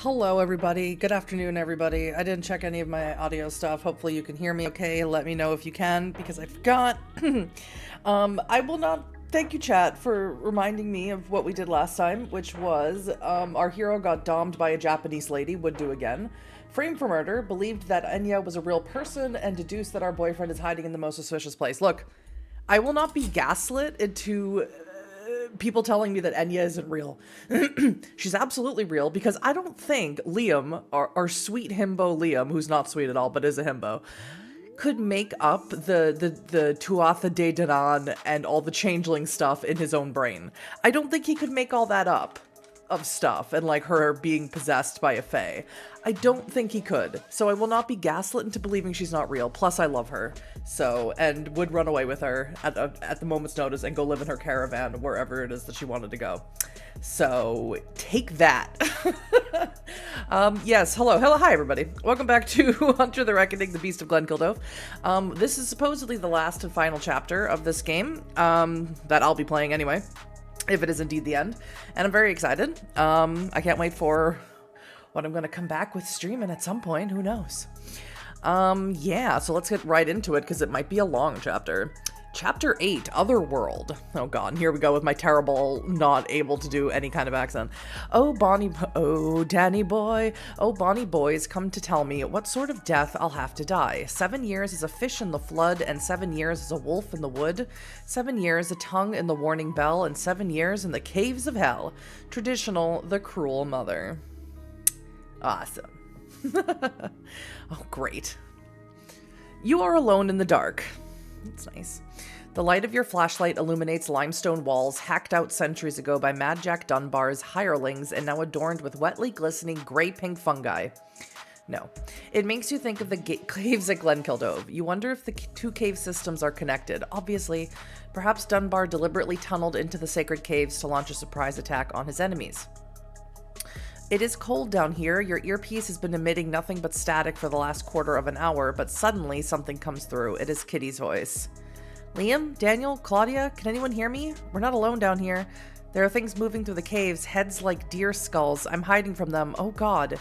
Hello, everybody. Good afternoon, everybody. I didn't check any of my audio stuff. Hopefully you can hear me okay. Let me know if you can, because I forgot. I will not thank you, chat, for reminding me of what we did last time, which was our hero got domed by a Japanese lady, would do again. Framed for murder, believed that Enya was a real person, and deduced that our boyfriend is hiding in the most suspicious place. Look, I will not be gaslit into people telling me that Enya isn't real. She's absolutely real, because I don't think Liam, our sweet himbo Liam, who's not sweet at all but is a himbo, could make up the Tuatha De Danann and all the changeling stuff in his own brain. I don't think he could make all that up of stuff and like her being possessed by a fae. I don't think he could. So I will not be gaslit into believing she's not real. Plus I love her. So, and would run away with her at the moment's notice and go live in her caravan wherever it is that she wanted to go. So take that. Yes, hello, hi everybody. Welcome back to Hunter the Reckoning, the Beast of Glenkildove. This is supposedly the last and final chapter of this game, that I'll be playing anyway, if it is indeed the end. And I'm very excited. I can't wait for what I'm going to come back with streaming at some point. Who knows? Yeah, so let's get right into it, because it might be a long chapter. Chapter 8, Otherworld. Oh god, here we go with my terrible, not able to do any kind of accent. Oh, Danny boy. Oh, Bonnie boys, come to tell me what sort of death I'll have to die. 7 years as a fish in the flood, and 7 years as a wolf in the wood. 7 years a tongue in the warning bell, and 7 years in the caves of hell. Traditional, the cruel mother. Awesome. Oh, great. You are alone in the dark. That's nice. The light of your flashlight illuminates limestone walls hacked out centuries ago by Mad Jack Dunbar's hirelings and now adorned with wetly glistening gray-pink fungi. No. It makes you think of the caves at Glenkildove. You wonder if the two cave systems are connected. Obviously, perhaps Dunbar deliberately tunneled into the sacred caves to launch a surprise attack on his enemies. It is cold down here. Your earpiece has been emitting nothing but static for the last quarter of an hour, but suddenly something comes through. It is Kitty's voice. Liam? Daniel? Claudia? Can anyone hear me? We're not alone down here. There are things moving through the caves, heads like deer skulls. I'm hiding from them. Oh god.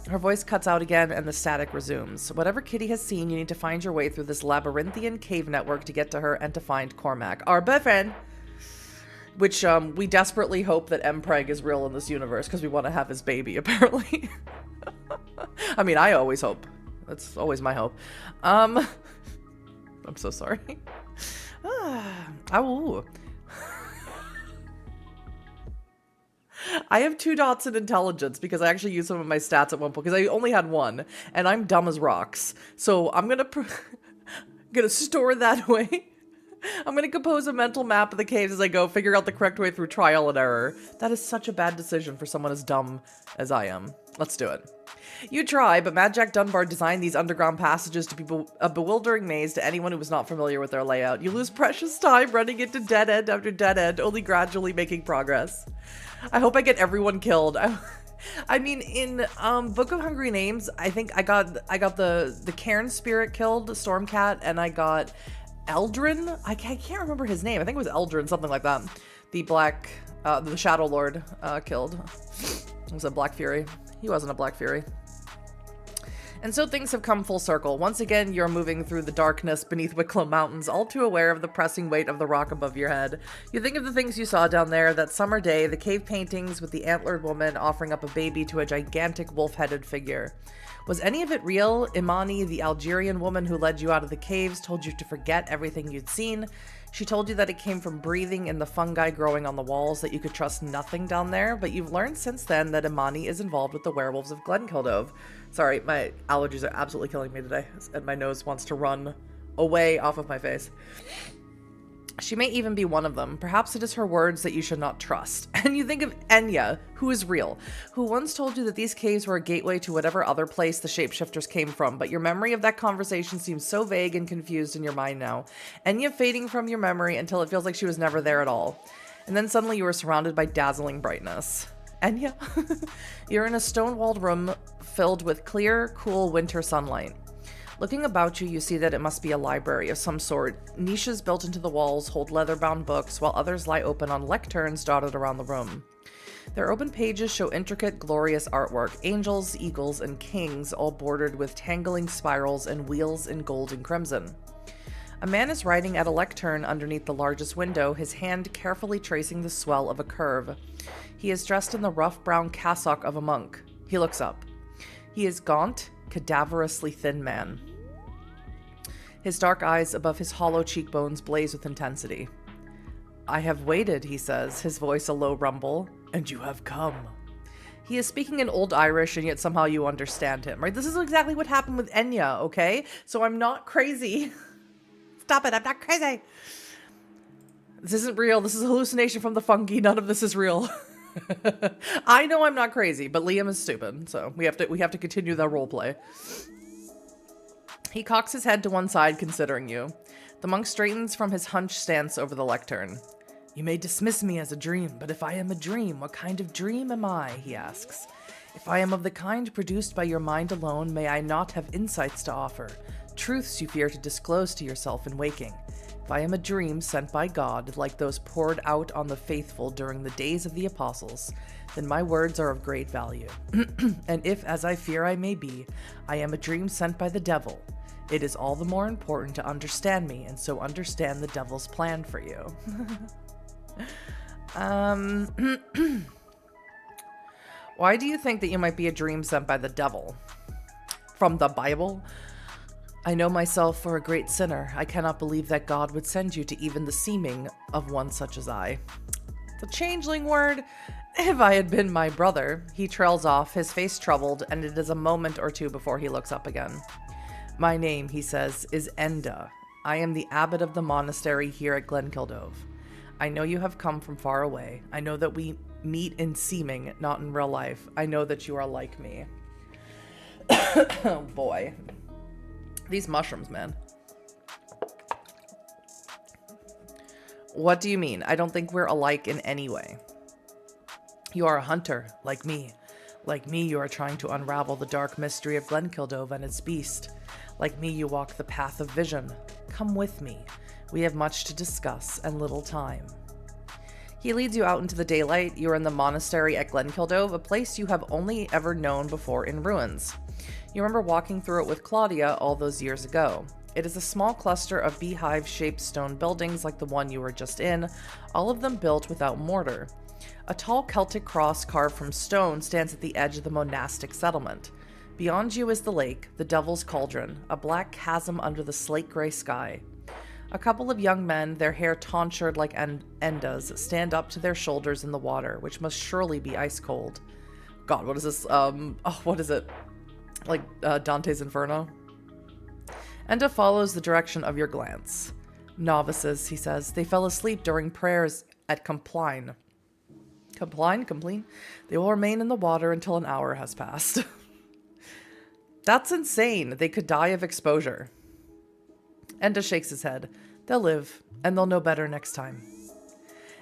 Her voice cuts out again and the static resumes. Whatever Kitty has seen, you need to find your way through this labyrinthian cave network to get to her and to find Cormac, our boyfriend. Which, we desperately hope that Mpreg is real in this universe, because we want to have his baby, apparently. I mean, I always hope. That's always my hope. I'm so sorry. Ow. I have 2 dots in intelligence, because I actually used some of my stats at one point, because I only had 1, and I'm dumb as rocks. So I'm gonna store that away. I'm going to compose a mental map of the caves as I go, figure out the correct way through trial and error. That is such a bad decision for someone as dumb as I am. Let's do it. You try, but Mad Jack Dunbar designed these underground passages to be a bewildering maze to anyone who was not familiar with their layout. You lose precious time running into dead end after dead end, only gradually making progress. I hope I get everyone killed. I mean, in Book of Hungry Names, I think I got the Cairn spirit killed, Stormcat, and I got Eldrin? I can't remember his name. I think it was Eldrin, something like that. The Shadow Lord killed. It was a Black Fury. He wasn't a Black Fury. And so things have come full circle. Once again, you're moving through the darkness beneath Wicklow Mountains, all too aware of the pressing weight of the rock above your head. You think of the things you saw down there, that summer day, the cave paintings with the antlered woman offering up a baby to a gigantic wolf-headed figure. Was any of it real? Imani, the Algerian woman who led you out of the caves, told you to forget everything you'd seen. She told you that it came from breathing in the fungi growing on the walls, that you could trust nothing down there, but you've learned since then that Imani is involved with the werewolves of Glenkildove. Sorry, my allergies are absolutely killing me today, and my nose wants to run away off of my face. She may even be one of them. Perhaps it is her words that you should not trust. And you think of Enya, who is real, who once told you that these caves were a gateway to whatever other place the shapeshifters came from, but your memory of that conversation seems so vague and confused in your mind now. Enya fading from your memory until it feels like she was never there at all. And then suddenly you are surrounded by dazzling brightness. Enya? You're in a stone-walled room filled with clear, cool winter sunlight. Looking about you, you see that it must be a library of some sort. Niches built into the walls hold leather-bound books, while others lie open on lecterns dotted around the room. Their open pages show intricate, glorious artwork, angels, eagles, and kings, all bordered with tangling spirals and wheels in gold and crimson. A man is writing at a lectern underneath the largest window, his hand carefully tracing the swell of a curve. He is dressed in the rough brown cassock of a monk. He looks up. He is gaunt, cadaverously thin man. His dark eyes above his hollow cheekbones blaze with intensity. "I have waited," he says, his voice a low rumble, "and you have come." He is speaking in Old Irish, and yet somehow you understand him, right? This is exactly what happened with Enya, okay? So I'm not crazy. Stop it, I'm not crazy. This isn't real. This is a hallucination from the fungi. None of this is real. I know I'm not crazy, but Liam is stupid, so we have to continue the role play. He cocks his head to one side, considering you. The monk straightens from his hunched stance over the lectern. "You may dismiss me as a dream, but if I am a dream, what kind of dream am I?" he asks. "If I am of the kind produced by your mind alone, may I not have insights to offer, truths you fear to disclose to yourself in waking? If I am a dream sent by God, like those poured out on the faithful during the days of the apostles, then my words are of great value. And if, as I fear I may be, I am a dream sent by the devil, it is all the more important to understand me and so understand the devil's plan for you." Why do you think that you might be a dream sent by the devil? From the Bible? "I know myself for a great sinner. I cannot believe that God would send you to even the seeming of one such as I." The changeling word. "If I had been my brother," he trails off, his face troubled, and it is a moment or two before he looks up again. "My name," he says, "is Enda. I am the abbot of the monastery here at Glenkildove. I know you have come from far away. I know that we meet in seeming, not in real life. I know that you are like me." Oh boy. These mushrooms, man. "What do you mean? I don't think we're alike in any way." "You are a hunter, like me. Like me, you are trying to unravel the dark mystery of Glenkildove and its beast. Like me, you walk the path of vision. Come with me. We have much to discuss and little time." He leads you out into the daylight. You are in the monastery at Glenkildove, a place you have only ever known before in ruins. You remember walking through it with Claudia all those years ago. It is a small cluster of beehive-shaped stone buildings like the one you were just in, all of them built without mortar. A tall Celtic cross carved from stone stands at the edge of the monastic settlement. Beyond you is the lake, the Devil's Cauldron, a black chasm under the slate-gray sky. A couple of young men, their hair tonsured like Enda's, stand up to their shoulders in the water, which must surely be ice cold. God, what is this? What is it? Like Dante's Inferno? Enda follows the direction of your glance. "Novices," he says. "They fell asleep during prayers at Compline." Compline? "They will remain in the water until an hour has passed." That's insane. They could die of exposure. Enda shakes his head. "They'll live, and they'll know better next time."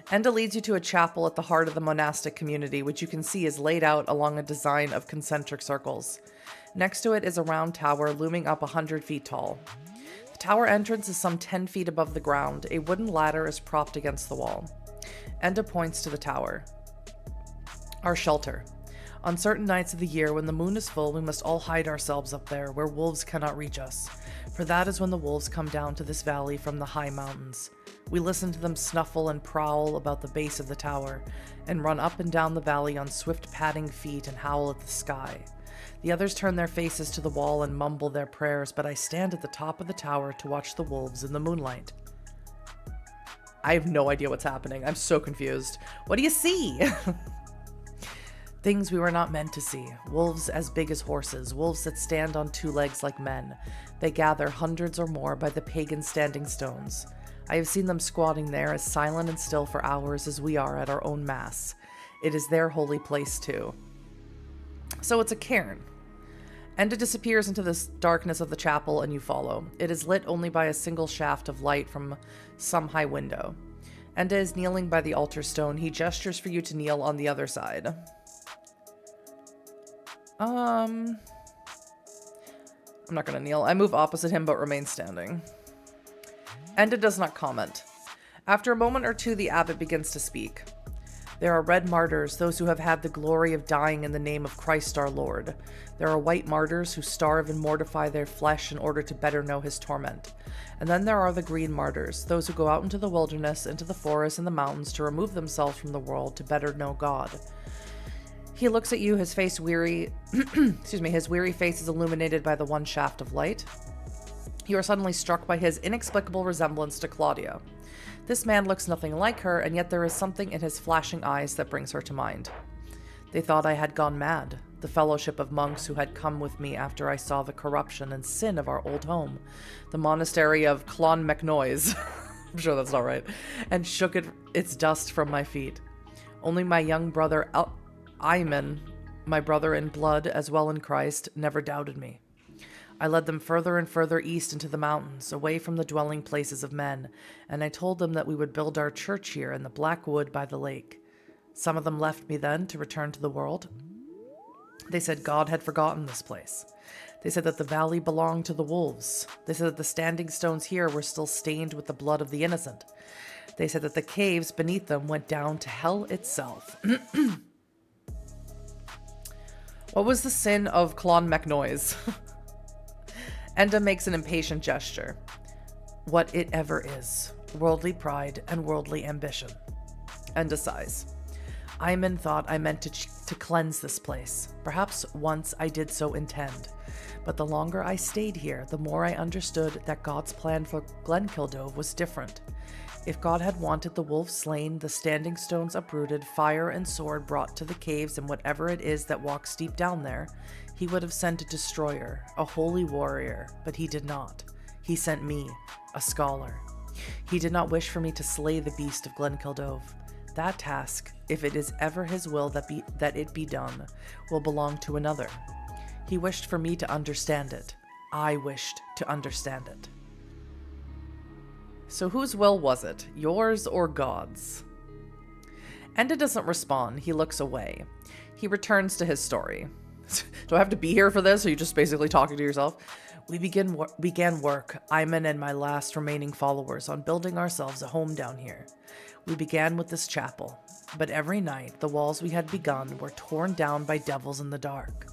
Enda leads you to a chapel at the heart of the monastic community, which you can see is laid out along a design of concentric circles. Next to it is a round tower looming up 100 feet tall. The tower entrance is some 10 feet above the ground. A wooden ladder is propped against the wall. Enda points to the tower. "Our shelter. On certain nights of the year, when the moon is full, we must all hide ourselves up there, where wolves cannot reach us. For that is when the wolves come down to this valley from the high mountains. We listen to them snuffle and prowl about the base of the tower, and run up and down the valley on swift padding feet and howl at the sky. The others turn their faces to the wall and mumble their prayers, but I stand at the top of the tower to watch the wolves in the moonlight." I have no idea what's happening. I'm so confused. What do you see? "Things we were not meant to see. Wolves as big as horses, wolves that stand on two legs like men. They gather hundreds or more by the pagan standing stones. I have seen them squatting there as silent and still for hours as we are at our own mass. It is their holy place too." So it's a cairn. Enda disappears into the darkness of the chapel and you follow. It is lit only by a single shaft of light from some high window. Enda is kneeling by the altar stone. He gestures for you to kneel on the other side. I'm not gonna kneel. I move opposite him but remain standing. Enda does not comment. After a moment or two, the abbot begins to speak. There are red martyrs, those who have had the glory of dying in the name of Christ our Lord. There are white martyrs who starve and mortify their flesh in order to better know his torment. And then there are the green martyrs, those who go out into the wilderness, into the forests and the mountains to remove themselves from the world to better know God. He looks at you, his face weary, his weary face is illuminated by the one shaft of light. You are suddenly struck by his inexplicable resemblance to Claudia. This man looks nothing like her, and yet there is something in his flashing eyes that brings her to mind. They thought I had gone mad, the fellowship of monks who had come with me after I saw the corruption and sin of our old home, the monastery of Clonmacnoise, I'm sure that's not right, and shook its dust from my feet. Only my young brother Iman, my brother in blood as well in Christ, never doubted me. I led them further and further east into the mountains, away from the dwelling places of men, and I told them that we would build our church here in the black wood by the lake. Some of them left me then to return to the world. They said God had forgotten this place. They said that the valley belonged to the wolves. They said that the standing stones here were still stained with the blood of the innocent. They said that the caves beneath them went down to hell itself. What was the sin of Clonmacnoise? Enda makes an impatient gesture. What it ever is. Worldly pride and worldly ambition. Enda sighs. Iman thought I meant to cleanse this place. Perhaps once I did so intend. But the longer I stayed here, the more I understood that God's plan for Glenkildove was different. If God had wanted the wolves slain, the standing stones uprooted, fire and sword brought to the caves, and whatever it is that walks deep down there, he would have sent a destroyer, a holy warrior, but he did not. He sent me, a scholar. He did not wish for me to slay the Beast of Glenkildove. That task, if it is ever his will that it be done, will belong to another. He wished for me to understand it. I wished to understand it. So whose will was it? Yours or God's? Enda doesn't respond. He looks away. He returns to his story. Do I have to be here for this, or are you just basically talking to yourself? We began work, Iman and my last remaining followers, on building ourselves a home down here. We began with this chapel, but every night the walls we had begun were torn down by devils in the dark.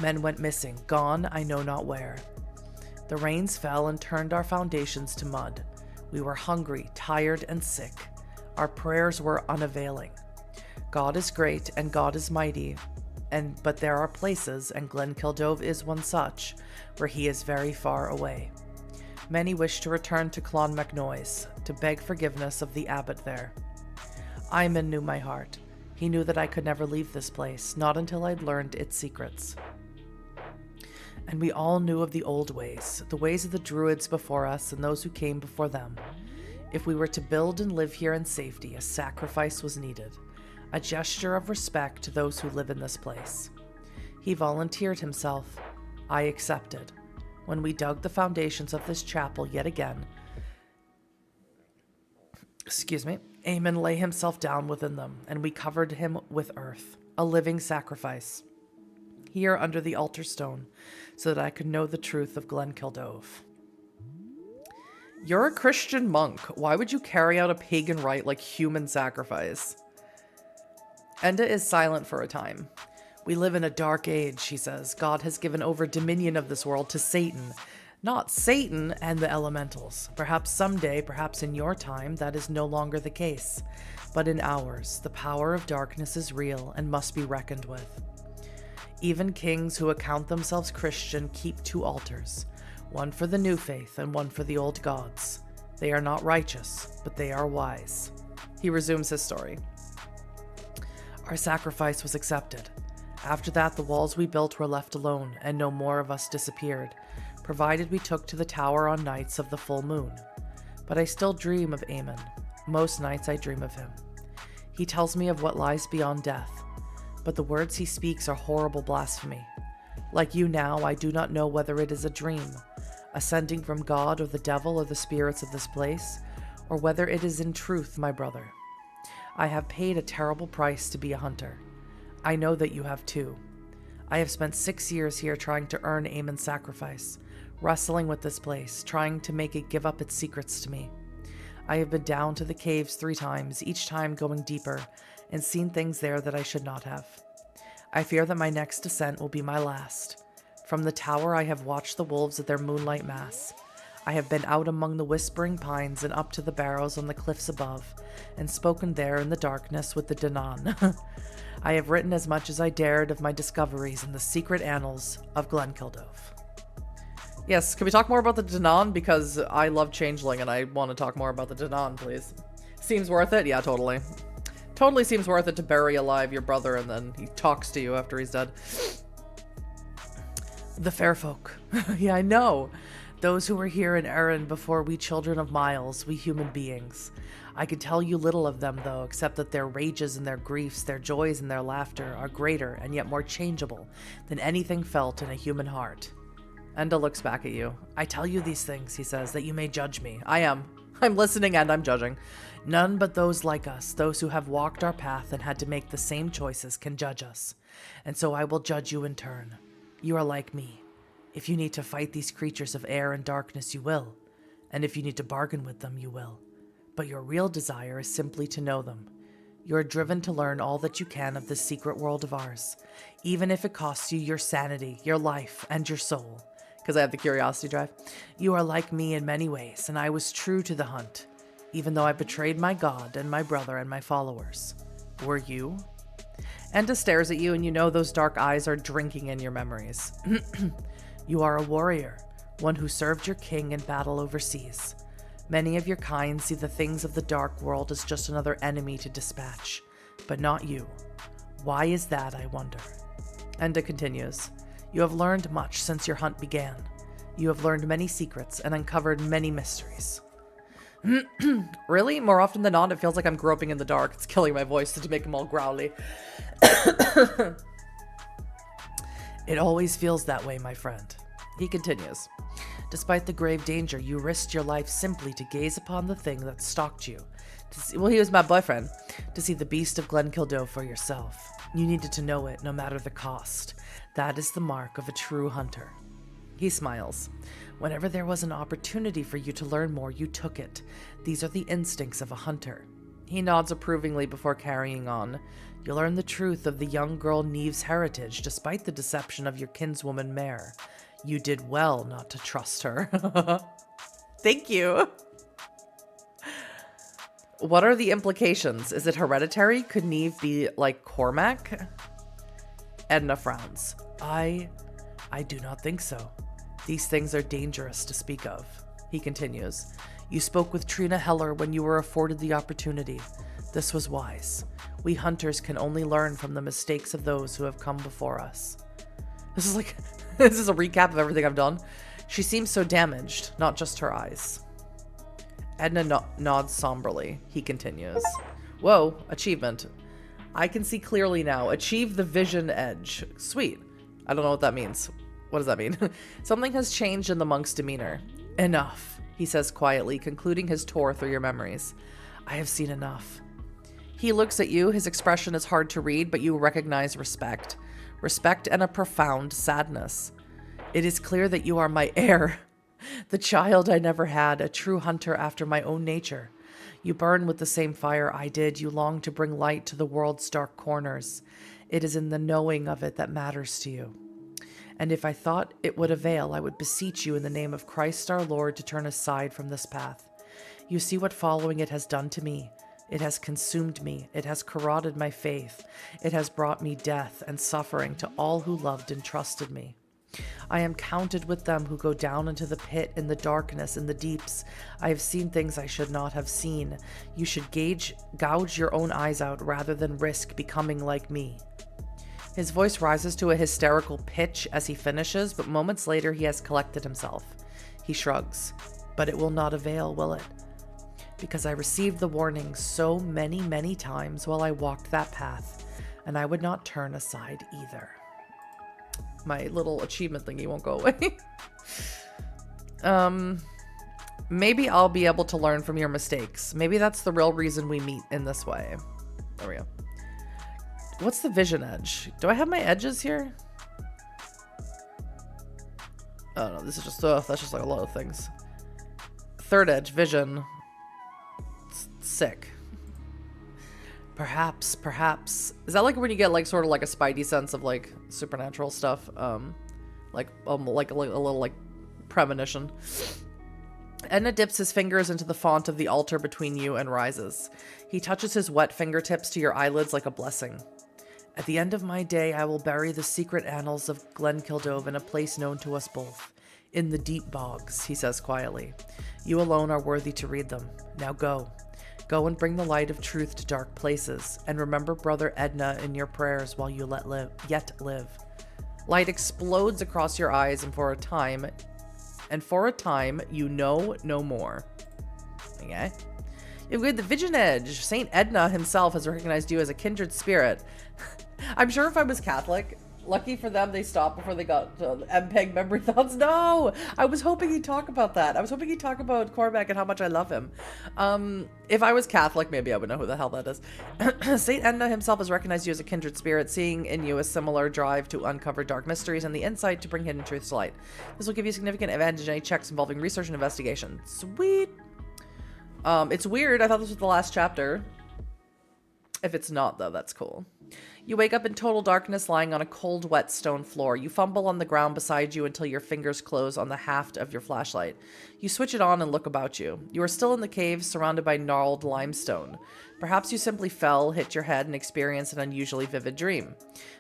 Men went missing, gone I know not where. The rains fell and turned our foundations to mud. We were hungry, tired, and sick. Our prayers were unavailing. God is great and God is mighty, but there are places, and Glenkildove is one such, where he is very far away. Many wish to return to Clonmacnoise, to beg forgiveness of the abbot there. Iman knew my heart. He knew that I could never leave this place, not until I'd learned its secrets. And we all knew of the old ways, the ways of the druids before us and those who came before them. If we were to build and live here in safety, a sacrifice was needed. A gesture of respect to those who live in this place. He volunteered himself. I accepted. When we dug the foundations of this chapel yet again, Amen lay himself down within them, and we covered him with earth, a living sacrifice, here under the altar stone, so that I could know the truth of Glenkildove. You're a Christian monk. Why would you carry out a pagan rite like human sacrifice? Enda is silent for a time. We live in a dark age, he says. God has given over dominion of this world to Satan. Not Satan and the elementals. Perhaps someday, perhaps in your time, that is no longer the case. But in ours, the power of darkness is real and must be reckoned with. Even kings who account themselves Christian keep two altars, one for the new faith and one for the old gods. They are not righteous, but they are wise. He resumes his story. Our sacrifice was accepted. After that, the walls we built were left alone, and no more of us disappeared, provided we took to the tower on nights of the full moon. But I still dream of Amen. Most nights I dream of him. He tells me of what lies beyond death, but the words he speaks are horrible blasphemy. Like you now, I do not know whether it is a dream, ascending from God or the devil or the spirits of this place, or whether it is in truth my brother. I have paid a terrible price to be a hunter. I know that you have too. I have spent 6 years here trying to earn Amon's sacrifice, wrestling with this place, trying to make it give up its secrets to me. I have been down to the caves 3 times, each time going deeper, and seen things there that I should not have. I fear that my next descent will be my last. From the tower I have watched the wolves at their moonlight mass. I have been out among the whispering pines and up to the barrows on the cliffs above, and spoken there in the darkness with the Danan. I have written as much as I dared of my discoveries in the secret annals of Glenkildove. Yes, can we talk more about the Danan? Because I love Changeling and I want to talk more about the Danan, please. Seems worth it? Yeah, totally. Totally seems worth it to bury alive your brother and then he talks to you after he's dead. The fair folk. Yeah, I know. Those who were here in Erin before we children of Miles, we human beings. I could tell you little of them, though, except that their rages and their griefs, their joys and their laughter are greater and yet more changeable than anything felt in a human heart. Enda looks back at you. I tell you these things, he says, that you may judge me. I am. I'm listening and I'm judging. None but those like us, those who have walked our path and had to make the same choices, can judge us. And so I will judge you in turn. You are like me. If you need to fight these creatures of air and darkness, you will. And if you need to bargain with them, you will. But your real desire is simply to know them. You are driven to learn all that you can of this secret world of ours, even if it costs you your sanity, your life, and your soul. Because I have the curiosity drive. You are like me in many ways, and I was true to the hunt, even though I betrayed my god and my brother and my followers. Were you? Enda stares at you, and you know those dark eyes are drinking in your memories. You are a warrior, one who served your king in battle overseas. Many of your kind see the things of the dark world as just another enemy to dispatch, but not you. Why is that, I wonder? Enda continues. You have learned much since your hunt began. You have learned many secrets and uncovered many mysteries. Really? More often than not, it feels like I'm groping in the dark. It's killing my voice to make them all growly. It always feels that way, my friend. He continues. Despite the grave danger, you risked your life simply to gaze upon the thing that stalked you. Well, he was my boyfriend. To see the Beast of Glenkildove for yourself. You needed to know it, no matter the cost. That is the mark of a true hunter. He smiles. Whenever there was an opportunity for you to learn more, you took it. These are the instincts of a hunter. He nods approvingly before carrying on. You learn the truth of the young girl Neve's heritage, despite the deception of your kinswoman Mare. You did well not to trust her. Thank you. What are the implications? Is it hereditary? Could Neve be like Cormac? Edna frowns. I do not think so. These things are dangerous to speak of. He continues. You spoke with Trina Heller when you were afforded the opportunity. This was wise. We hunters can only learn from the mistakes of those who have come before us. This is like, this is a recap of everything I've done. She seems so damaged, not just her eyes. Edna nods somberly. He continues. Whoa, achievement. I can see clearly now. Achieve the vision edge. Sweet. I don't know what that means. What does that mean? Something has changed in the monk's demeanor. Enough, he says quietly, concluding his tour through your memories. I have seen enough. He looks at you. His expression is hard to read, but you recognize respect. Respect and a profound sadness. It is clear that you are my heir. The child I never had, a true hunter after my own nature. You burn with the same fire I did. You long to bring light to the world's dark corners. It is in the knowing of it that matters to you. And if I thought it would avail, I would beseech you in the name of Christ our Lord to turn aside from this path. You see what following it has done to me. It has consumed me. It has corroded my faith. It has brought me death and suffering to all who loved and trusted me. I am counted with them who go down into the pit, in the darkness, in the deeps. I have seen things I should not have seen. You should gouge your own eyes out rather than risk becoming like me. His voice rises to a hysterical pitch as he finishes, but moments later he has collected himself. He shrugs. But it will not avail, will it? Because I received the warning so many, many times while I walked that path, and I would not turn aside either. My little achievement thingy won't go away. Maybe I'll be able to learn from your mistakes. Maybe that's the real reason we meet in this way. There we go. What's the vision edge? Do I have my edges here? Oh no, this is just, that's just like a lot of things. Third edge, vision. Sick. Perhaps. Is that like when you get like sort of like a spidey sense of like supernatural stuff? Like a little like premonition. Edna dips his fingers into the font of the altar between you and rises. He touches his wet fingertips to your eyelids like a blessing. At the end of my day, I will bury the secret annals of Glenkildove in a place known to us both. In the deep bogs, he says quietly. You alone are worthy to read them. Now go. Go and bring the light of truth to dark places, and remember Brother Edna in your prayers while you yet live. Light explodes across your eyes, and for a time, you know no more. Okay? You've got the Vision Edge. Saint Edna himself has recognized you as a kindred spirit. I'm sure if I was Catholic, lucky for them, they stopped before they got MPEG memory thoughts. No! I was hoping he'd talk about that. I was hoping he'd talk about Cormac and how much I love him. If I was Catholic, maybe I would know who the hell that is. Saint Edna himself has recognized you as a kindred spirit, seeing in you a similar drive to uncover dark mysteries and the insight to bring hidden truths to light. This will give you significant advantage in any checks involving research and investigation. Sweet! It's weird. I thought this was the last chapter. If it's not, though, that's cool. You wake up in total darkness, lying on a cold, wet stone floor. You fumble on the ground beside you until your fingers close on the haft of your flashlight. You switch it on and look about you. You are still in the cave, surrounded by gnarled limestone. Perhaps you simply fell, hit your head, and experienced an unusually vivid dream.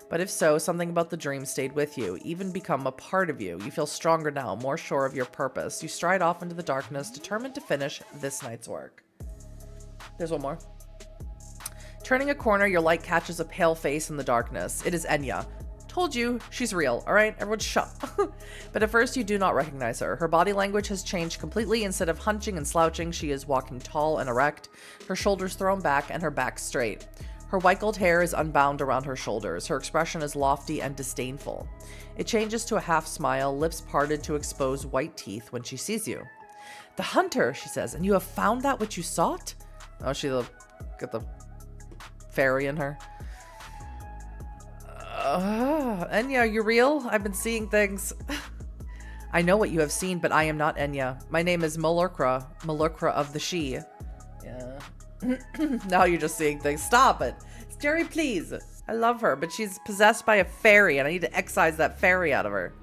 But if so, something about the dream stayed with you, even become a part of you. You feel stronger now, more sure of your purpose. You stride off into the darkness, determined to finish this night's work. There's one more. Turning a corner, your light catches a pale face in the darkness. It is Enya. Told you, she's real, alright? Everyone shut. But at first you do not recognize her. Her body language has changed completely. Instead of hunching and slouching, she is walking tall and erect, her shoulders thrown back and her back straight. Her white gold hair is unbound around her shoulders. Her expression is lofty and disdainful. It changes to a half smile, lips parted to expose white teeth when she sees you. The hunter, she says, and you have found that which you sought? Oh, she got the fairy in her. Enya, are you real? I've been seeing things. I know what you have seen, but I am not Enya. My name is Malurkra of the She. Yeah. Now you're just seeing things. Stop it. Jerry, please. I love her, but she's possessed by a fairy, and I need to excise that fairy out of her.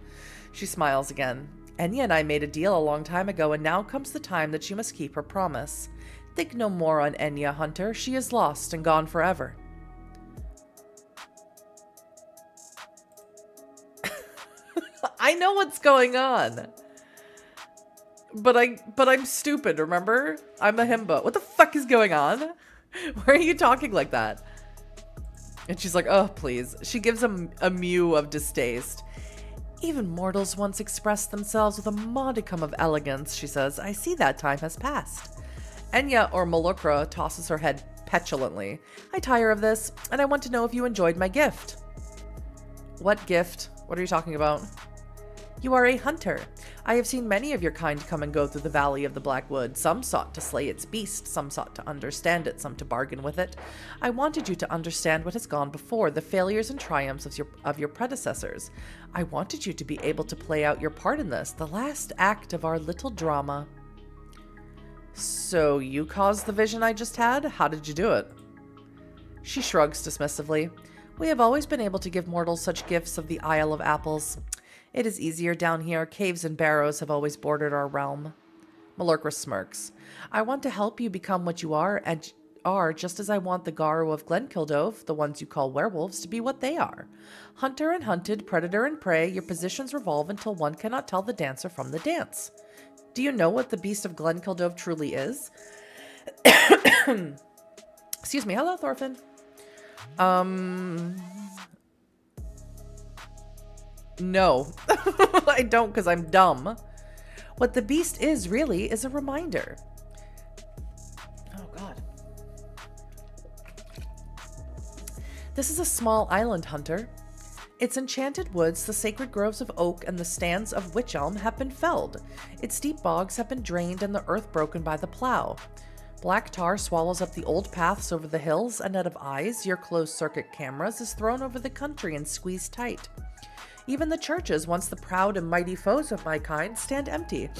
She smiles again. Enya and I made a deal a long time ago, and now comes the time that she must keep her promise. Think no more on Enya, Hunter. She is lost and gone forever. I know what's going on. But I'm stupid, remember? I'm a himbo. What the fuck is going on? Why are you talking like that? And she's like, oh, please. She gives him a mew of distaste. Even mortals once expressed themselves with a modicum of elegance, she says. I see that time has passed. Enya, or Malukra, tosses her head petulantly. I tire of this, and I want to know if you enjoyed my gift. What gift? What are you talking about? You are a hunter. I have seen many of your kind come and go through the valley of the Black Wood. Some sought to slay its beast, some sought to understand it, some to bargain with it. I wanted you to understand what has gone before, the failures and triumphs of your predecessors. I wanted you to be able to play out your part in this, the last act of our little drama. So you caused the vision I just had? How did you do it? She shrugs dismissively. We have always been able to give mortals such gifts of the Isle of Apples. It is easier down here. Caves and barrows have always bordered our realm. Malurkra smirks. I want to help you become what you are, and are just as I want the Garu of Glenkildove, the ones you call werewolves, to be what they are. Hunter and hunted, predator and prey, your positions revolve until one cannot tell the dancer from the dance. Do you know what the Beast of Glenkildove truly is? Excuse me. Hello, Thorfinn. No. I don't, because I'm dumb. What the beast is, really, is a reminder. Oh, God. This is a small island, Hunter. Its enchanted woods, the sacred groves of oak, and the stands of wych elm have been felled. Its deep bogs have been drained and the earth broken by the plow. Black tar swallows up the old paths over the hills, a net of eyes, your closed-circuit cameras, is thrown over the country and squeezed tight. Even the churches, once the proud and mighty foes of my kind, stand empty.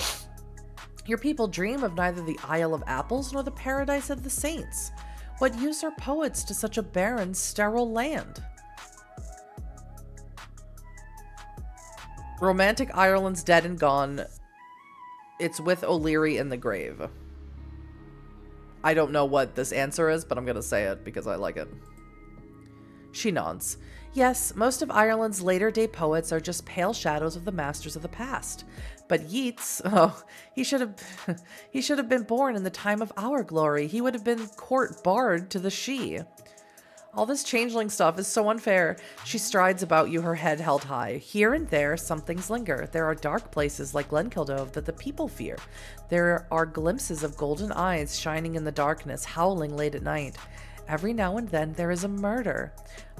Your people dream of neither the Isle of Apples nor the paradise of the saints. What use are poets to such a barren, sterile land? Romantic Ireland's dead and gone. It's with O'Leary in the grave. I don't know what this answer is, but I'm going to say it because I like it. She nods. Yes, most of Ireland's later-day poets are just pale shadows of the masters of the past. But Yeats, oh, he should have been born in the time of our glory. He would have been court bard to the Sidhe. All this changeling stuff is so unfair. She strides about you, her head held high. Here and there, some things linger. There are dark places like Glenkildove that the people fear. There are glimpses of golden eyes shining in the darkness, howling late at night. Every now and then there is a murder.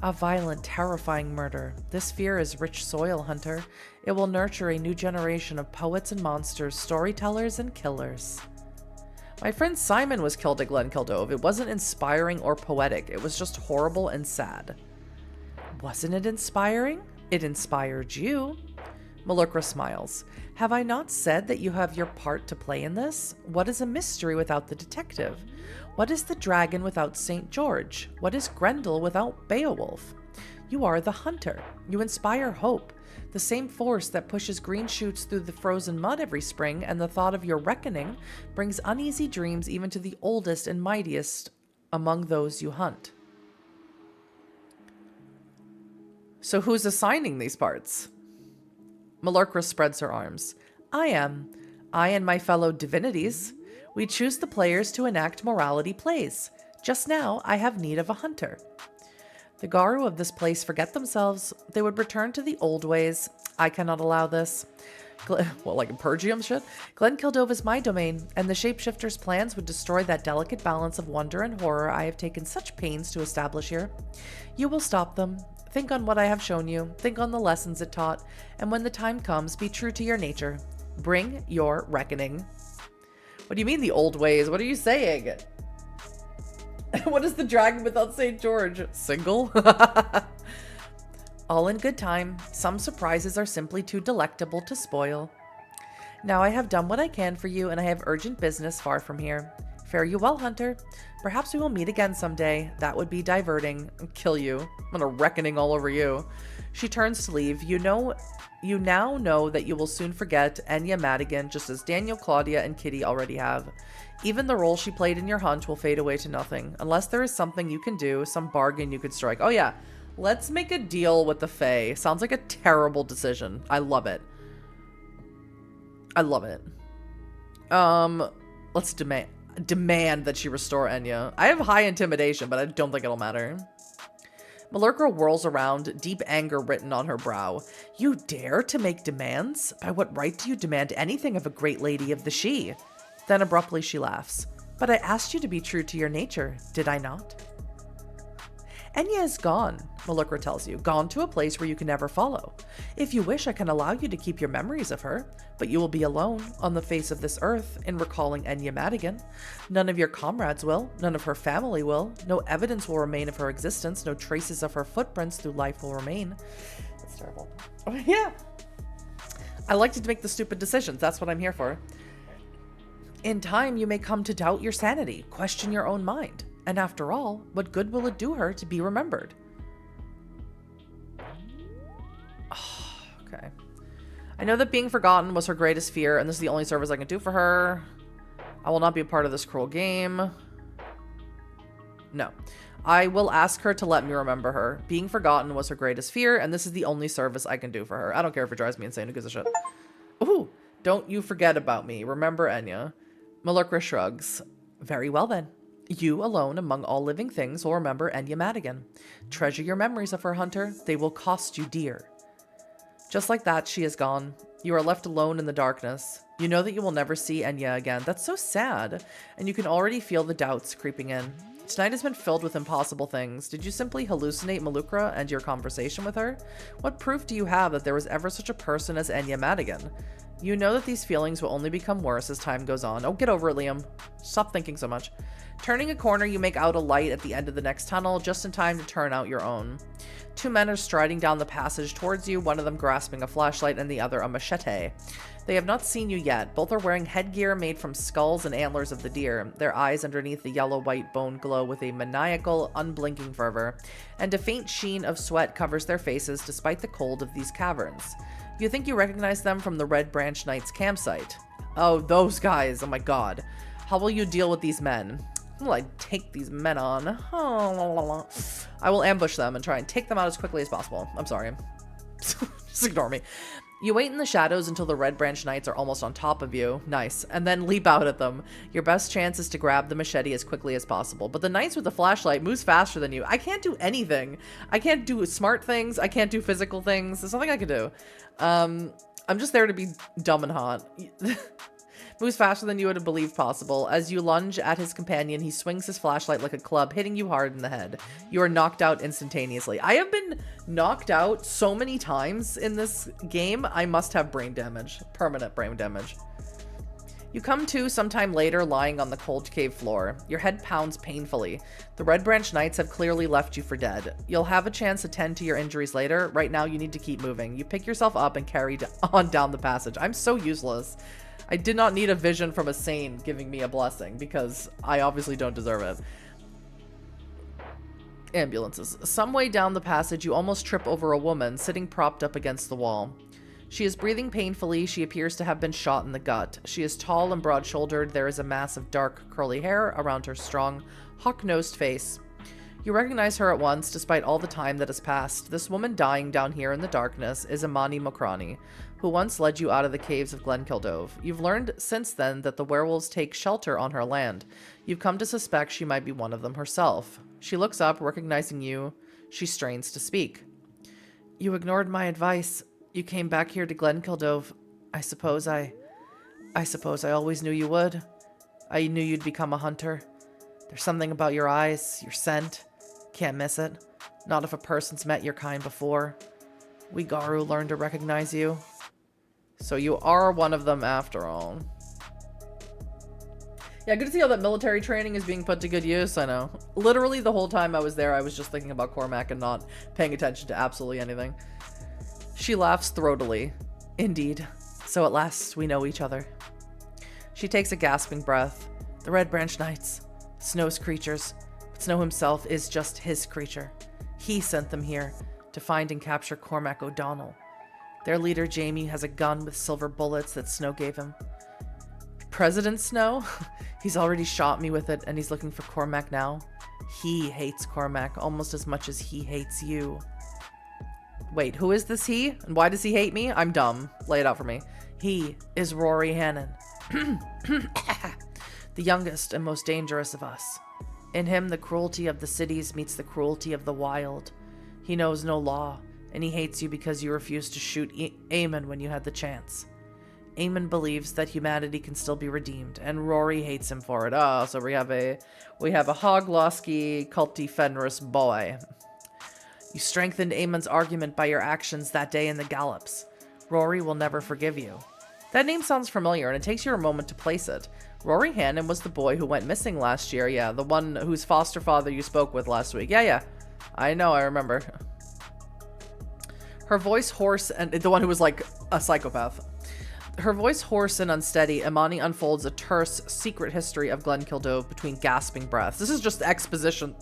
A violent, terrifying murder. This fear is rich soil, Hunter. It will nurture a new generation of poets and monsters, storytellers and killers. My friend Simon was killed at Glenkildove. It wasn't inspiring or poetic. It was just horrible and sad. Wasn't it inspiring? It inspired you. Malukra smiles. Have I not said that you have your part to play in this? What is a mystery without the detective? What is the dragon without St. George? What is Grendel without Beowulf? You are the hunter. You inspire hope. The same force that pushes green shoots through the frozen mud every spring, and the thought of your reckoning brings uneasy dreams even to the oldest and mightiest among those you hunt. So who's assigning these parts? Malukra spreads her arms. I am. I and my fellow divinities. We choose the players to enact morality plays. Just now, I have need of a hunter. The Garu of this place forget themselves. They would return to the old ways. I cannot allow this. Well, like in Purgium shit? Glenkildove is my domain, and the shapeshifter's plans would destroy that delicate balance of wonder and horror I have taken such pains to establish here. You will stop them. Think on what I have shown you. Think on the lessons it taught. And when the time comes, be true to your nature. Bring your reckoning. What do you mean the old ways? What are you saying? What is the dragon without St. George? Single? All in good time. Some surprises are simply too delectable to spoil. Now I have done what I can for you, and I have urgent business far from here. Fare you well, Hunter. Perhaps we will meet again someday. That would be diverting. Kill you. I'm gonna reckoning all over you. She turns to leave. You now know that you will soon forget Enya Madigan, just as Daniel, Claudia, and Kitty already have. Even the role she played in your hunt will fade away to nothing, unless there is something you can do, some bargain you could strike. Oh yeah, let's make a deal with the Fae. Sounds like a terrible decision. I love it. I love it. Let's demand that she restore Enya. I have high intimidation, but I don't think it'll matter. Malukra whirls around, deep anger written on her brow. You dare to make demands? By what right do you demand anything of a great lady of the Sidhe? Then abruptly she laughs. But I asked you to be true to your nature, did I not? Enya is gone, Malukra tells you, gone to a place where you can never follow. If you wish, I can allow you to keep your memories of her, but you will be alone on the face of this earth in recalling Enya Madigan. None of your comrades will, none of her family will, no evidence will remain of her existence, no traces of her footprints through life will remain. That's terrible. Oh, yeah. I like to make the stupid decisions, that's what I'm here for. In time, you may come to doubt your sanity, question your own mind. And after all, what good will it do her to be remembered? Oh, okay. I know that being forgotten was her greatest fear, and this is the only service I can do for her. I will not be a part of this cruel game. No. I will ask her to let me remember her. Being forgotten was her greatest fear, and this is the only service I can do for her. I don't care if it drives me insane. Who gives a shit? Ooh, don't you forget about me. Remember Enya. Malukra shrugs. Very well then. You alone among all living things will remember Enya Madigan. Treasure your memories of her, Hunter. They will cost you dear. Just like that, she is gone. You are left alone in the darkness. You know that you will never see Enya again. That's so sad. And you can already feel the doubts creeping in. Tonight has been filled with impossible things. Did you simply hallucinate Malukra and your conversation with her? What proof do you have that there was ever such a person as Enya Madigan? You know that these feelings will only become worse as time goes on. Oh, get over it, Liam. Stop thinking so much. Turning a corner, you make out a light at the end of the next tunnel, just in time to turn out your own. 2 men are striding down the passage towards you, one of them grasping a flashlight and the other a machete. They have not seen you yet. Both are wearing headgear made from skulls and antlers of the deer, their eyes underneath the yellow-white bone glow with a maniacal, unblinking fervor, and a faint sheen of sweat covers their faces despite the cold of these caverns. You think you recognize them from the Red Branch Knights campsite. Oh, those guys. Oh my god. How will you deal with these men? How will I take these men on? I will ambush them and try and take them out as quickly as possible. I'm sorry. Just ignore me. You wait in the shadows until the Red Branch Knights are almost on top of you. Nice. And then leap out at them. Your best chance is to grab the machete as quickly as possible. But the Knights with the flashlight moves faster than you. I can't do anything. I can't do smart things. I can't do physical things. There's nothing I can do. I'm just there to be dumb and hot. Moves faster than you would have believed possible. As you lunge at his companion, he swings his flashlight like a club, hitting you hard in the head. You are knocked out instantaneously. I have been knocked out so many times in this game, I must have brain damage. Permanent brain damage. You come to sometime later, lying on the cold cave floor. Your head pounds painfully. The Red Branch Knights have clearly left you for dead. You'll have a chance to tend to your injuries later. Right now, you need to keep moving. You pick yourself up and carry on down the passage. I'm so useless. I did not need a vision from a saint giving me a blessing, because I obviously don't deserve it. Ambulances. Some way down the passage, you almost trip over a woman sitting propped up against the wall. She is breathing painfully. She appears to have been shot in the gut. She is tall and broad-shouldered. There is a mass of dark, curly hair around her strong, hawk-nosed face. You recognize her at once, despite all the time that has passed. This woman dying down here in the darkness is Imani Mokrani, who once led you out of the caves of Glenkildove. You've learned since then that the werewolves take shelter on her land. You've come to suspect she might be one of them herself. She looks up, recognizing you. She strains to speak. You ignored my advice. You came back here to Glenkildove. I suppose I always knew you would. I knew you'd become a hunter. There's something about your eyes, your scent. Can't miss it. Not if a person's met your kind before. We Garu learned to recognize you. So you are one of them after all. Yeah, good to see how that military training is being put to good use. I know. Literally the whole time I was there, I was just thinking about Cormac and not paying attention to absolutely anything. She laughs throatily. Indeed. So at last we know each other. She takes a gasping breath. The Red Branch Knights. Snow's creatures. But Snow himself is just his creature. He sent them here to find and capture Cormac O'Donnell. Their leader, Jamie, has a gun with silver bullets that Snow gave him. President Snow? He's already shot me with it, and he's looking for Cormac now. He hates Cormac almost as much as he hates you. Wait, who is this he? And why does he hate me? I'm dumb. Lay it out for me. He is Rory Hannon. The youngest and most dangerous of us. In him, the cruelty of the cities meets the cruelty of the wild. He knows no law, and he hates you because you refused to shoot Eamon when you had the chance. Eamon believes that humanity can still be redeemed, and Rory hates him for it. Oh, so we have a Hoglosky, culty Fenris boy. You strengthened Eamon's argument by your actions that day in the Gallops. Rory will never forgive you. That name sounds familiar, and it takes you a moment to place it. Rory Hannon was the boy who went missing last year. Yeah, the one whose foster father you spoke with last week. Yeah. I know, I remember. Her voice hoarse, and the one who was like a psychopath. Her voice hoarse and unsteady, Imani unfolds a terse, secret history of Glenkildove between gasping breaths. This is just exposition.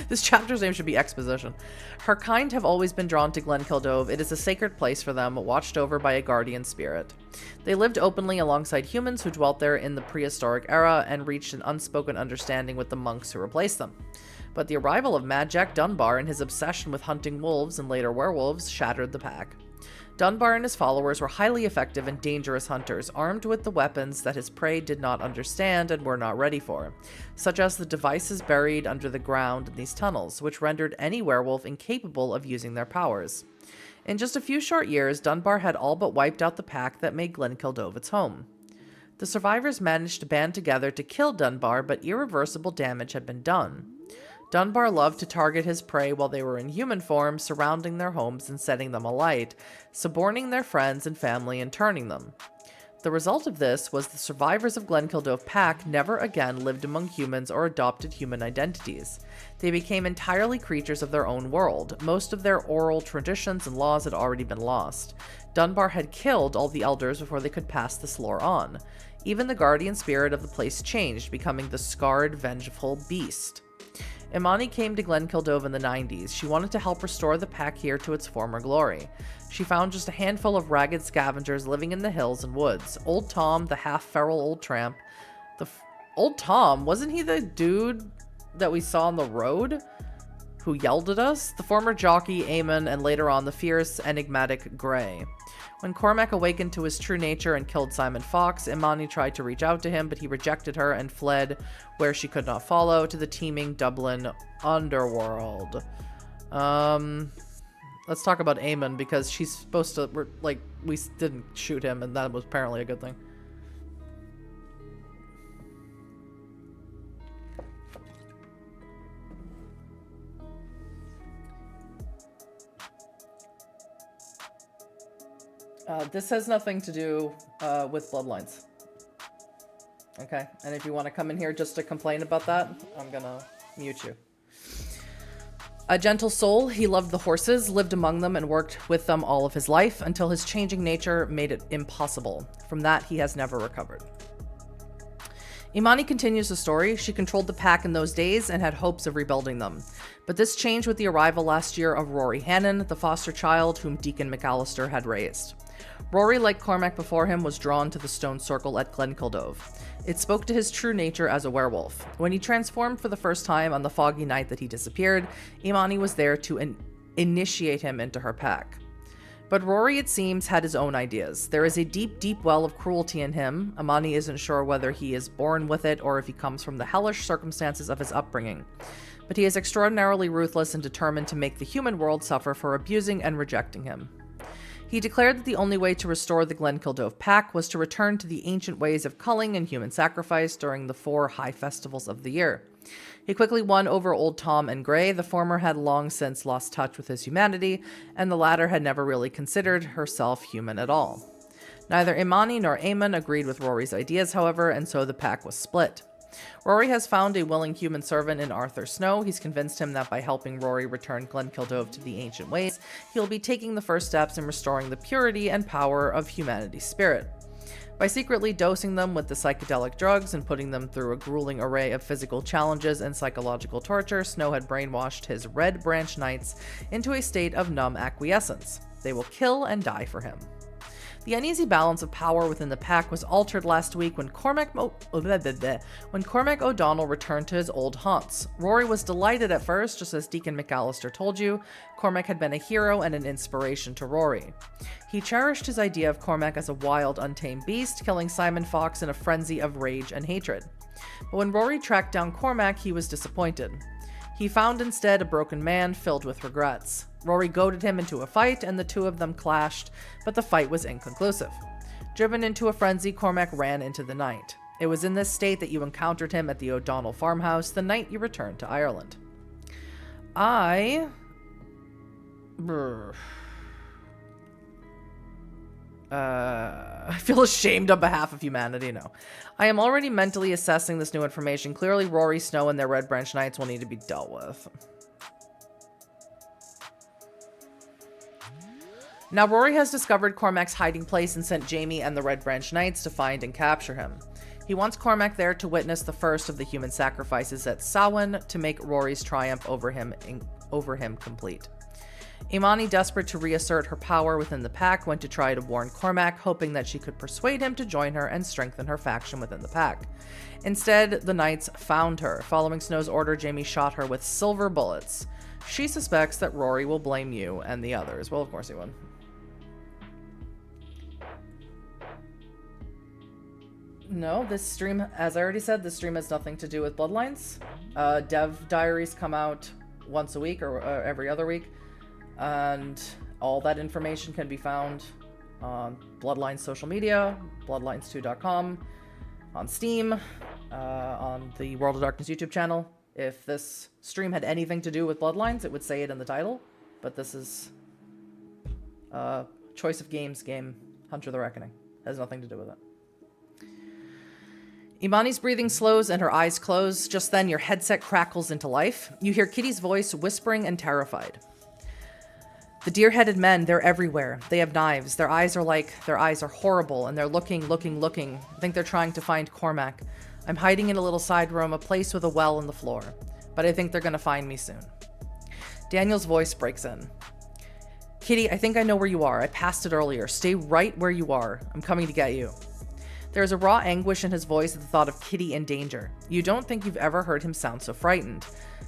This chapter's name should be exposition. Her kind have always been drawn to Glenkildove. It is a sacred place for them, watched over by a guardian spirit. They lived openly alongside humans who dwelt there in the prehistoric era and reached an unspoken understanding with the monks who replaced them. But the arrival of Mad Jack Dunbar and his obsession with hunting wolves and later werewolves shattered the pack. Dunbar and his followers were highly effective and dangerous hunters, armed with the weapons that his prey did not understand and were not ready for, such as the devices buried under the ground in these tunnels, which rendered any werewolf incapable of using their powers. In just a few short years, Dunbar had all but wiped out the pack that made Glenkildove its home. The survivors managed to band together to kill Dunbar, but irreversible damage had been done. Dunbar loved to target his prey while they were in human form, surrounding their homes and setting them alight, suborning their friends and family and turning them. The result of this was the survivors of Glenkildove Pack never again lived among humans or adopted human identities. They became entirely creatures of their own world. Most of their oral traditions and laws had already been lost. Dunbar had killed all the elders before they could pass this lore on. Even the guardian spirit of the place changed, becoming the scarred, vengeful beast. Imani came to Glenkildove in the 90s. She wanted to help restore the pack here to its former glory. She found just a handful of ragged scavengers living in the hills and woods. Old Tom, the half-feral old tramp. Old Tom, wasn't he the dude that we saw on the road who yelled at us? The former jockey, Eamon, and later on the fierce, enigmatic Grey. When Cormac awakened to his true nature and killed Simon Fox, Imani tried to reach out to him, but he rejected her and fled where she could not follow, to the teeming Dublin underworld. Let's talk about Eamon, because she's supposed to, we didn't shoot him, and that was apparently a good thing. This has nothing to do with bloodlines. Okay, and if you want to come in here just to complain about that, I'm gonna mute you. A gentle soul, he loved the horses, lived among them, and worked with them all of his life until his changing nature made it impossible. From that, he has never recovered. Imani continues the story. She controlled the pack in those days and had hopes of rebuilding them. But this changed with the arrival last year of Rory Hannon, the foster child whom Deacon McAllister had raised. Rory, like Cormac before him, was drawn to the stone circle at Glenkildove. It spoke to his true nature as a werewolf. When he transformed for the first time on the foggy night that he disappeared, Imani was there to initiate him into her pack. But Rory, it seems, had his own ideas. There is a deep, deep well of cruelty in him. Imani isn't sure whether he is born with it or if he comes from the hellish circumstances of his upbringing. But he is extraordinarily ruthless and determined to make the human world suffer for abusing and rejecting him. He declared that the only way to restore the Glenkildove pack was to return to the ancient ways of culling and human sacrifice during the 4 high festivals of the year. He quickly won over Old Tom and Grey. The former had long since lost touch with his humanity, and the latter had never really considered herself human at all. Neither Imani nor Eamon agreed with Rory's ideas, however, and so the pack was split. Rory has found a willing human servant in Arthur Snow. He's convinced him that by helping Rory return Glenkildove to the ancient ways, he'll be taking the first steps in restoring the purity and power of humanity's spirit. By secretly dosing them with the psychedelic drugs and putting them through a grueling array of physical challenges and psychological torture, Snow had brainwashed his Red Branch Knights into a state of numb acquiescence. They will kill and die for him. The uneasy balance of power within the pack was altered last week when Cormac O'Donnell returned to his old haunts. Rory was delighted at first, just as Deacon McAllister told you. Cormac had been a hero and an inspiration to Rory. He cherished his idea of Cormac as a wild, untamed beast, killing Simon Fox in a frenzy of rage and hatred. But when Rory tracked down Cormac, he was disappointed. He found instead a broken man filled with regrets. Rory goaded him into a fight, and the two of them clashed, but the fight was inconclusive. Driven into a frenzy, Cormac ran into the night. It was in this state that you encountered him at the O'Donnell farmhouse the night you returned to Ireland. I feel ashamed on behalf of humanity. No. I am already mentally assessing this new information. Clearly, Rory, Snow, and their Red Branch Knights will need to be dealt with. Now, Rory has discovered Cormac's hiding place and sent Jamie and the Red Branch Knights to find and capture him. He wants Cormac there to witness the first of the human sacrifices at Samhain to make Rory's triumph over him complete. Imani, desperate to reassert her power within the pack, went to try to warn Cormac, hoping that she could persuade him to join her and strengthen her faction within the pack. Instead, the Knights found her. Following Snow's order, Jamie shot her with silver bullets. She suspects that Rory will blame you and the others. Well, of course he would. No, this stream, as I already said, this stream has nothing to do with Bloodlines. Dev diaries come out once a week or every other week. And all that information can be found on Bloodlines social media, bloodlines2.com, on Steam, on the World of Darkness YouTube channel. If this stream had anything to do with Bloodlines, it would say it in the title. But this is Choice of Games game, Hunter the Reckoning. Has nothing to do with it. Imani's breathing slows and her eyes close. Just then, your headset crackles into life. You hear Kitty's voice, whispering and terrified. The deer-headed men, they're everywhere. They have knives. Their eyes are horrible, and they're looking. I think they're trying to find Cormac. I'm hiding in a little side room, a place with a well in the floor. But I think they're gonna find me soon. Daniel's voice breaks in. Kitty, I think I know where you are. I passed it earlier. Stay right where you are. I'm coming to get you. There is a raw anguish in his voice at the thought of Kitty in danger. You don't think you've ever heard him sound so frightened.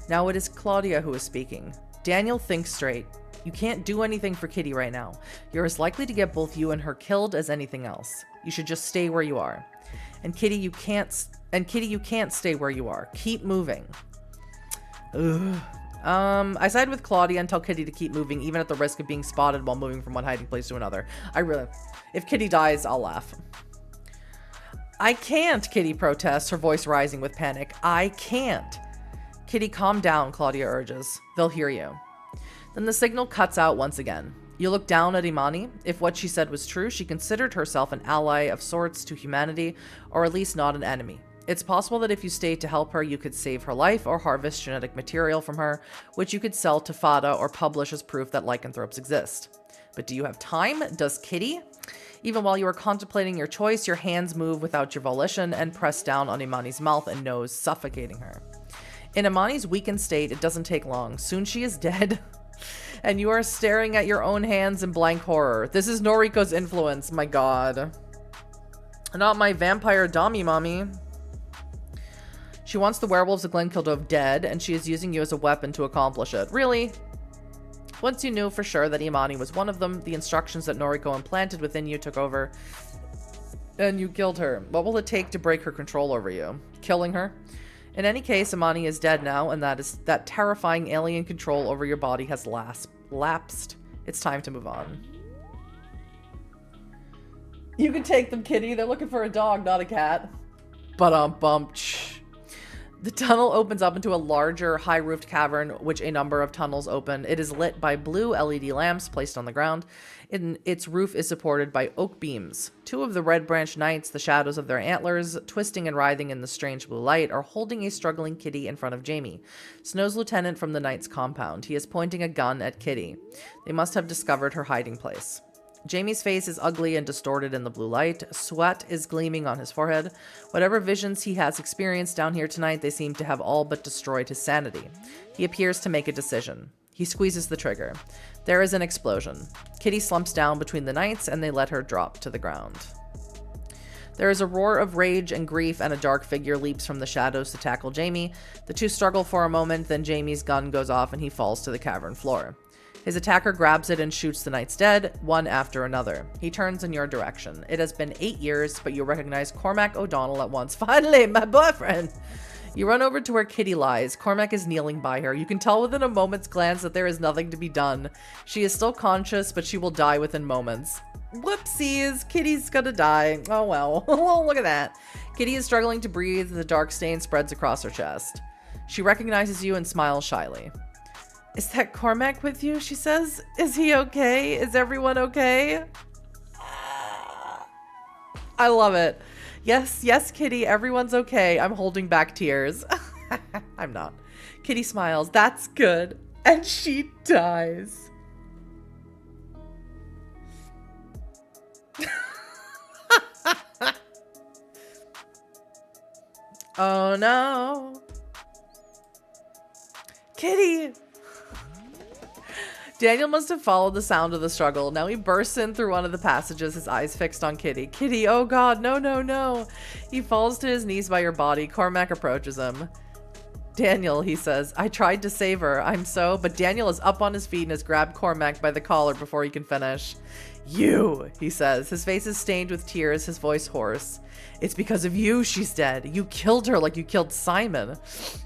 Now it is Claudia who is speaking. Daniel, think straight. You can't do anything for Kitty right now. You're as likely to get both you and her killed as anything else. You should just stay where you are. And Kitty, you can't stay where you are. Keep moving. Ugh. I side with Claudia and tell Kitty to keep moving, even at the risk of being spotted while moving from one hiding place to another. If Kitty dies, I'll laugh. I can't, Kitty protests, her voice rising with panic. I can't. Kitty, calm down, Claudia urges. They'll hear you. Then the signal cuts out once again. You look down at Imani. If what she said was true, she considered herself an ally of sorts to humanity, or at least not an enemy. It's possible that if you stayed to help her, you could save her life or harvest genetic material from her, which you could sell to Fada or publish as proof that lycanthropes exist. But do you have time? Does Kitty? Even while you are contemplating your choice, your hands move without your volition and press down on Imani's mouth and nose, suffocating her. In Imani's weakened state, it doesn't take long. Soon she is dead. And you are staring at your own hands in blank horror. This is Noriko's influence, my god. Not my vampire Dami mommy. She wants the werewolves of Glenkildove dead, and she is using you as a weapon to accomplish it. Really? Once you knew for sure that Imani was one of them, the instructions that Noriko implanted within you took over, and you killed her. What will it take to break her control over you? Killing her? In any case, Imani is dead now, and that terrifying alien control over your body has lapsed. It's time to move on. You can take them, Kitty. They're looking for a dog, not a cat. Bump. The tunnel opens up into a larger, high-roofed cavern, which a number of tunnels open. It is lit by blue LED lamps placed on the ground. Its roof is supported by oak beams. Two of the Red Branch Knights, the shadows of their antlers, twisting and writhing in the strange blue light, are holding a struggling Kitty in front of Jamie, Snow's lieutenant from the Knight's compound. He is pointing a gun at Kitty. They must have discovered her hiding place. Jamie's face is ugly and distorted in the blue light. Sweat is gleaming on his forehead. Whatever visions he has experienced down here tonight, they seem to have all but destroyed his sanity. He appears to make a decision. He squeezes the trigger. There is an explosion. Kitty slumps down between the knights, and they let her drop to the ground. There is a roar of rage and grief, and a dark figure leaps from the shadows to tackle Jamie. The two struggle for a moment, then Jamie's gun goes off and he falls to the cavern floor. His attacker grabs it and shoots the knights dead, one after another. He turns in your direction. It has been 8 years, but you recognize Cormac O'Donnell at once. Finally, my boyfriend! You run over to where Kitty lies. Cormac is kneeling by her. You can tell within a moment's glance that there is nothing to be done. She is still conscious, but she will die within moments. Whoopsies! Kitty's gonna die. Oh well. Oh, look at that. Kitty is struggling to breathe. The dark stain spreads across her chest. She recognizes you and smiles shyly. Is that Cormac with you? She says. Is he okay? Is everyone okay? I love it. Yes, Kitty, everyone's okay. I'm holding back tears. I'm not. Kitty smiles. That's good. And she dies. Oh no. Kitty! Daniel must have followed the sound of the struggle. Now he bursts in through one of the passages, his eyes fixed on Kitty. Kitty, oh god, no. He falls to his knees by your body. Cormac approaches him. Daniel, he says, I tried to save her. But Daniel is up on his feet and has grabbed Cormac by the collar before he can finish. You, he says. His face is stained with tears, his voice hoarse. It's because of you she's dead. You killed her like you killed Simon.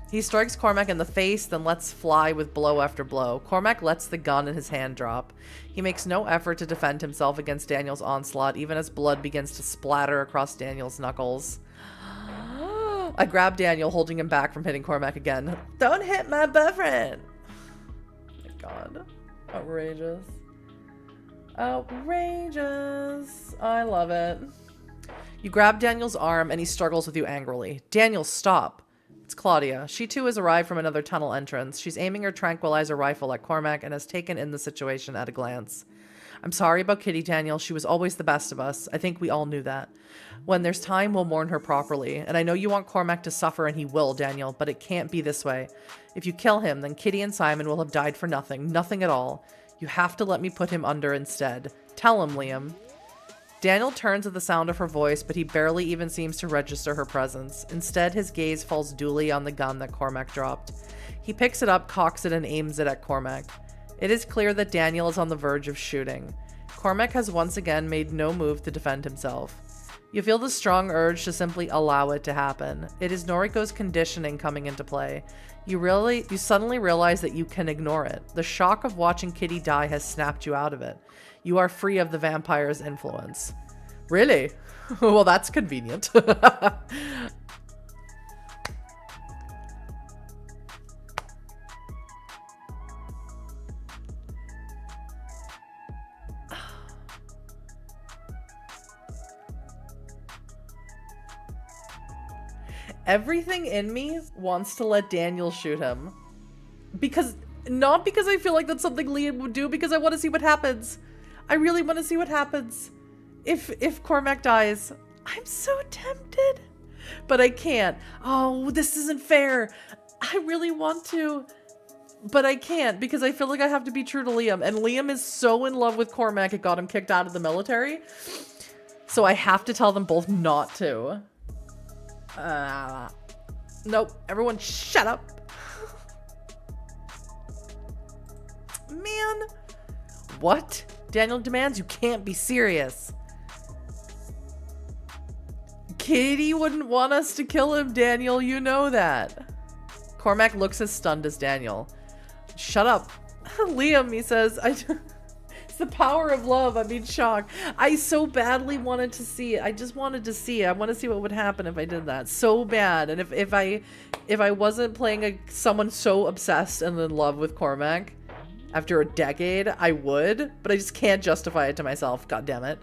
He strikes Cormac in the face, then lets fly with blow after blow. Cormac lets the gun in his hand drop. He makes no effort to defend himself against Daniel's onslaught, even as blood begins to splatter across Daniel's knuckles. I grab Daniel, holding him back from hitting Cormac again. Don't hit my boyfriend! Oh my god. Outrageous. Outrageous. I love it. You grab Daniel's arm and he struggles with you angrily. Daniel, stop. It's Claudia. She too has arrived from another tunnel entrance. She's aiming her tranquilizer rifle at Cormac and has taken in the situation at a glance. I'm sorry about Kitty, Daniel. She was always the best of us. I think we all knew that. When there's time, we'll mourn her properly. And I know you want Cormac to suffer, and he will, Daniel, but it can't be this way. If you kill him, then Kitty and Simon will have died for nothing. Nothing at all. You have to let me put him under instead. Tell him, Liam. Daniel turns at the sound of her voice, but he barely even seems to register her presence. Instead, his gaze falls duly on the gun that Cormac dropped. He picks it up, cocks it, and aims it at Cormac. It is clear that Daniel is on the verge of shooting. Cormac has once again made no move to defend himself. You feel the strong urge to simply allow it to happen. It is Noriko's conditioning coming into play. You suddenly realize that you can ignore it. The shock of watching Kitty die has snapped you out of it. You are free of the vampire's influence. Really? Well, that's convenient. Everything in me wants to let Daniel shoot him. Not because I feel like that's something Liam would do, because I want to see what happens. I really want to see what happens if Cormac dies. I'm so tempted, but I can't. Oh, this isn't fair. I really want to, but I can't because I feel like I have to be true to Liam. And Liam is so in love with Cormac, it got him kicked out of the military. So I have to tell them both not to. Nope. Everyone shut up. Man. What? Daniel demands. You can't be serious. Kitty wouldn't want us to kill him, Daniel. You know that. Cormac looks as stunned as Daniel. Shut up. Liam, he says. It's the power of love. I'm in shock. I so badly wanted to see it. I just wanted to see it. I want to see what would happen if I did that. So bad. And if I wasn't playing someone so obsessed and in love with Cormac after a decade, I would. But I just can't justify it to myself. God damn it.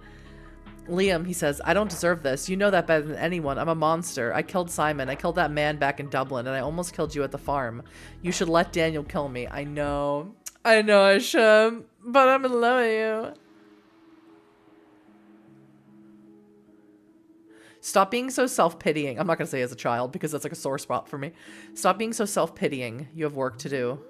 Liam, he says, I don't deserve this. You know that better than anyone. I'm a monster. I killed Simon. I killed that man back in Dublin. And I almost killed you at the farm. You should let Daniel kill me. I know I should. But I'm in love with you. Stop being so self-pitying. I'm not going to say as a child because that's like a sore spot for me. Stop being so self-pitying. You have work to do.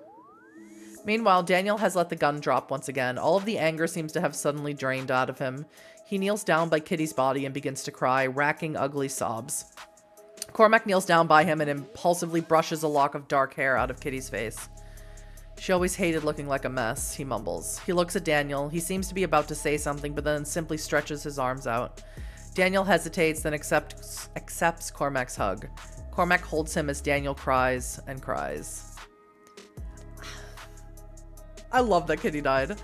Meanwhile, Daniel has let the gun drop once again. All of the anger seems to have suddenly drained out of him. He kneels down by Kitty's body and begins to cry, racking ugly sobs. Cormac kneels down by him and impulsively brushes a lock of dark hair out of Kitty's face. She always hated looking like a mess, he mumbles. He looks at Daniel. He seems to be about to say something, but then simply stretches his arms out. Daniel hesitates, then accepts Cormac's hug. Cormac holds him as Daniel cries and cries. I love that Kitty died.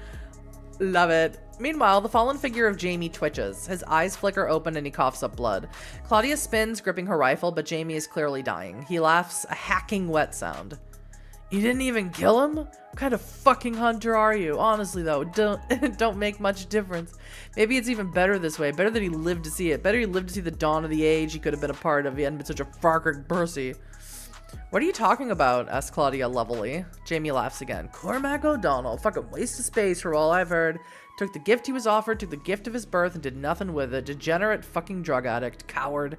Love it. Meanwhile, the fallen figure of Jamie twitches. His eyes flicker open and he coughs up blood. Claudia spins, gripping her rifle, but Jamie is clearly dying. He laughs, a hacking wet sound. You didn't even kill him? What kind of fucking hunter are you? Honestly though, don't make much difference. Maybe it's even better this way. Better that he lived to see it. Better he lived to see the dawn of the age he could have been a part of. He hadn't been such a farker pussy. What are you talking about? Asks Claudia levelly. Jamie laughs again. Cormac O'Donnell. Fucking waste of space for all I've heard. Took the gift he was offered, took the gift of his birth, and did nothing with it. Degenerate fucking drug addict. Coward.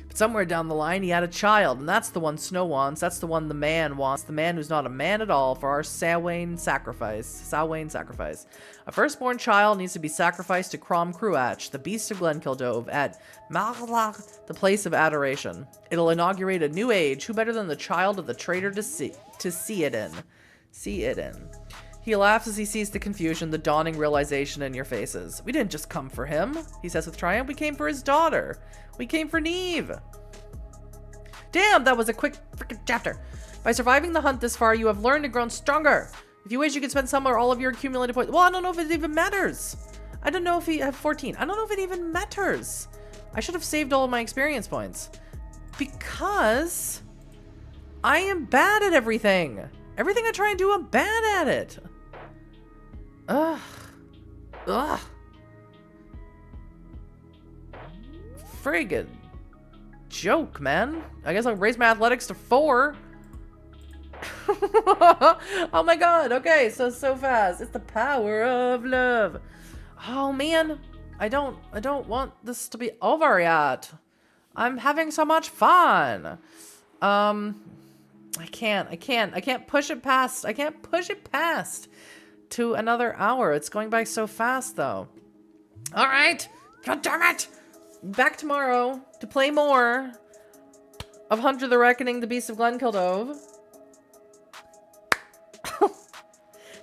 But somewhere down the line, he had a child, and that's the one Snow wants. That's the one the man wants. The man who's not a man at all for our Samhain sacrifice. A firstborn child needs to be sacrificed to Crom Cruach, the Beast of Glenkildove, at Malach, the place of adoration. It'll inaugurate a new age. Who better than the child of the traitor to see it in? He laughs as he sees the confusion, the dawning realization in your faces. We didn't just come for him, he says with triumph. We came for his daughter. We came for Neve. Damn, that was a quick freaking chapter. By surviving the hunt this far, you have learned and grown stronger. If you wish, you could spend some or all of your accumulated points. Well, I don't know if it even matters. I don't know if he have 14. I don't know if it even matters. I should have saved all of my experience points. Because I am bad at everything. Everything I try and do, I'm bad at it. Ugh. friggin' joke, man. I guess I'll raise my athletics to 4. Oh my god, okay, so fast. It's the power of love. Oh man, I don't want this to be over yet. I'm having so much fun. I can't push it past. I can't push it past to another hour. It's going by so fast though. All right, god damn it. Back tomorrow to play more of Hunter the Reckoning, the Beast of Glenkildove.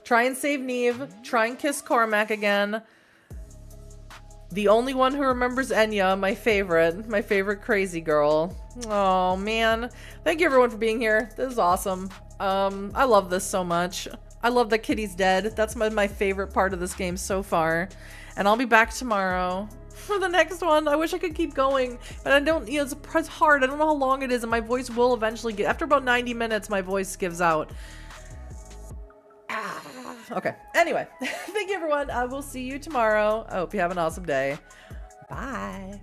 Try and save Neve. Try and kiss Cormac again. The only one who remembers Enya, my favorite crazy girl. Oh man. Thank you everyone for being here. This is awesome. I love this so much. I love that Kitty's dead. That's my favorite part of this game so far. And I'll be back tomorrow for the next one. I wish I could keep going, but I don't, you know, it's hard. I don't know how long it is, and my voice will eventually get, after about 90 minutes, my voice gives out. Okay, anyway, thank you everyone. I will see you tomorrow. I hope you have an awesome day. Bye.